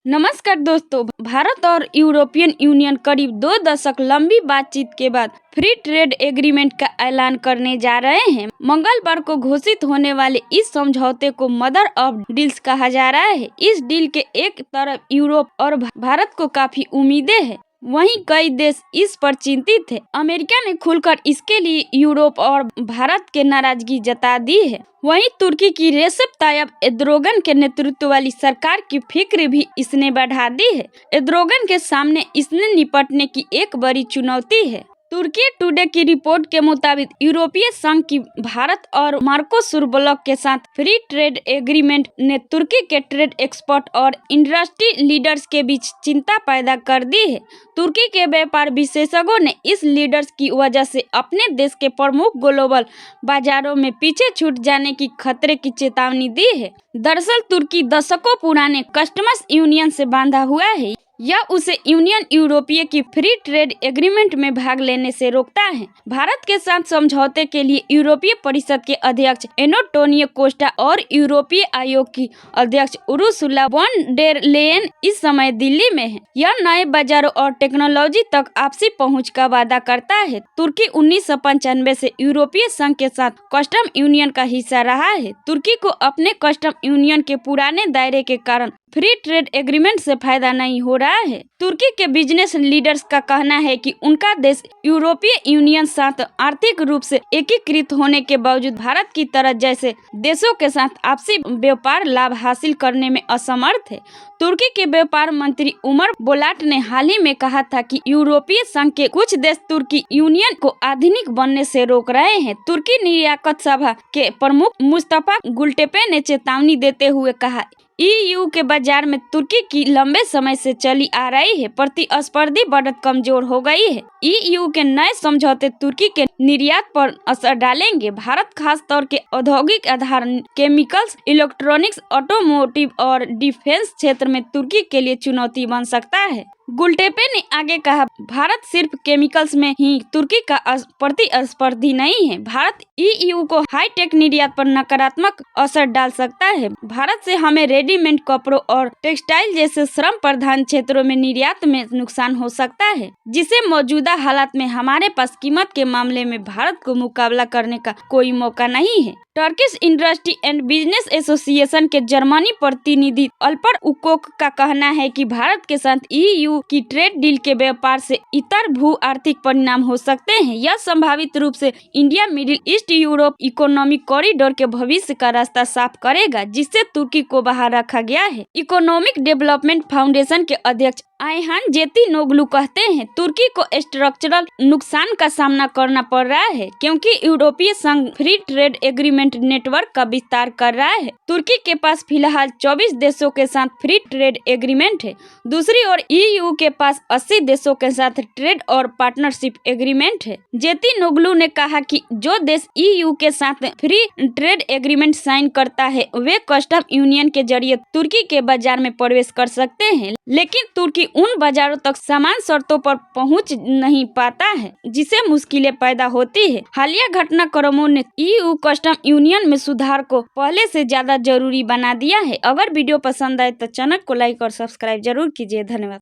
नमस्कार दोस्तों, भारत और यूरोपियन यूनियन करीब 2 दशक लंबी बातचीत के बाद फ्री ट्रेड एग्रीमेंट का ऐलान करने जा रहे हैं। मंगलवार को घोषित होने वाले इस समझौते को मदर ऑफ डील्स कहा जा रहा है। इस डील के एक तरफ यूरोप और भारत को काफी उम्मीदें हैं, वहीं कई देश इस पर चिंतित है। अमेरिका ने खुलकर इसके लिए यूरोप और भारत के नाराजगी जता दी है। वहीं तुर्की की रेसेप तायब एर्दोगन के नेतृत्व वाली सरकार की फिक्र भी इसने बढ़ा दी है। एर्दोगन के सामने इसने निपटने की एक बड़ी चुनौती है। तुर्की टुडे की रिपोर्ट के मुताबिक यूरोपीय संघ की भारत और मार्कोसुर ब्लॉक के साथ फ्री ट्रेड एग्रीमेंट ने तुर्की के ट्रेड एक्सपर्ट और इंडस्ट्री लीडर्स के बीच चिंता पैदा कर दी है। तुर्की के व्यापार विशेषज्ञों ने इस लीडर्स की वजह से अपने देश के प्रमुख ग्लोबल बाजारों में पीछे छूट जाने की खतरे की चेतावनी दी है। दरअसल तुर्की दशकों पुराने कस्टम्स यूनियन से बांधा हुआ है। यह उसे यूनियन यूरोपीय की फ्री ट्रेड एग्रीमेंट में भाग लेने से रोकता है। भारत के साथ समझौते के लिए यूरोपीय परिषद के अध्यक्ष एंटोनियो कोस्टा और यूरोपीय आयोग की अध्यक्ष उर्सुला वॉन डेर लेयन इस समय दिल्ली में है। यह नए बाजारों और टेक्नोलॉजी तक आपसी पहुंच का वादा करता है। तुर्की 1995 से यूरोपीय संघ के साथ कस्टम यूनियन का हिस्सा रहा है। तुर्की को अपने कस्टम यूनियन के पुराने दायरे के कारण फ्री ट्रेड एग्रीमेंट से फायदा नहीं हो रहा है। तुर्की के बिजनेस लीडर्स का कहना है कि उनका देश यूरोपीय यूनियन साथ आर्थिक रूप से एकीकृत होने के बावजूद भारत की तरह जैसे देशों के साथ आपसी व्यापार लाभ हासिल करने में असमर्थ है। तुर्की के व्यापार मंत्री उमर बोलाट ने हाल ही में कहा था कि यूरोपीय संघ के कुछ देश तुर्की यूनियन को आधुनिक बनने से रोक रहे हैं। तुर्की निर्यात सभा के प्रमुख मुस्तफा गुलटेपे ने चेतावनी देते हुए कहा, ईयू के बाजार में तुर्की की लंबे समय से चली आ रही है प्रतिस्पर्धी बढ़त कमजोर हो गई है। ईयू के नए समझौते तुर्की के निर्यात पर असर डालेंगे। भारत खास तौर के औद्योगिक आधार केमिकल्स, इलेक्ट्रॉनिक्स, ऑटोमोटिव और डिफेंस क्षेत्र में तुर्की के लिए चुनौती बन सकता है। गुलटेपे ने आगे कहा, भारत सिर्फ केमिकल्स में ही तुर्की का प्रतिस्पर्धी नहीं है। भारत ईयू को हाईटेक निर्यात पर नकारात्मक असर डाल सकता है। भारत से हमें रेडीमेड कपड़ों और टेक्सटाइल जैसे श्रम प्रधान क्षेत्रों में निर्यात में नुकसान हो सकता है, जिसे मौजूदा हालात में हमारे पास कीमत के मामले में भारत को मुकाबला करने का कोई मौका नहीं है। Turkish industry and business association के जर्मनी प्रतिनिधि अल्पर उकोक का कहना है कि भारत के साथ ईयू की ट्रेड डील के व्यापार से इतर भू आर्थिक परिणाम हो सकते हैं। यह संभावित रूप से India middle east Europe economic corridor के भविष्य का रास्ता साफ करेगा, जिससे तुर्की को बाहर रखा गया है। इकोनॉमिक डेवलपमेंट फाउंडेशन के अध्यक्ष आयहान जेतिनोग्लू कहते हैं, तुर्की को स्ट्रक्चरल नुकसान का सामना करना पड़ रहा है क्योंकि यूरोपीय संघ फ्री ट्रेड एग्रीमेंट नेटवर्क का विस्तार कर रहा है। तुर्की के पास फिलहाल 24 देशों के साथ फ्री ट्रेड एग्रीमेंट है। दूसरी ओर ईयू के पास 80 देशों के साथ ट्रेड और पार्टनरशिप एग्रीमेंट है। जेतिनोग्लू ने कहा कि जो देश ईयू के साथ फ्री ट्रेड एग्रीमेंट साइन करता है वे कस्टम यूनियन के जरिए तुर्की के बाजार में प्रवेश कर सकते हैं, लेकिन तुर्की उन बाजारों तक समान शर्तों पर पहुंच नहीं पाता है, जिसे मुश्किलें पैदा होती है। हालिया घटनाक्रमों ने ईयू कस्टम यूनियन में सुधार को पहले से ज्यादा जरूरी बना दिया है। अगर वीडियो पसंद आए तो चैनल को लाइक और सब्सक्राइब जरूर कीजिए। धन्यवाद।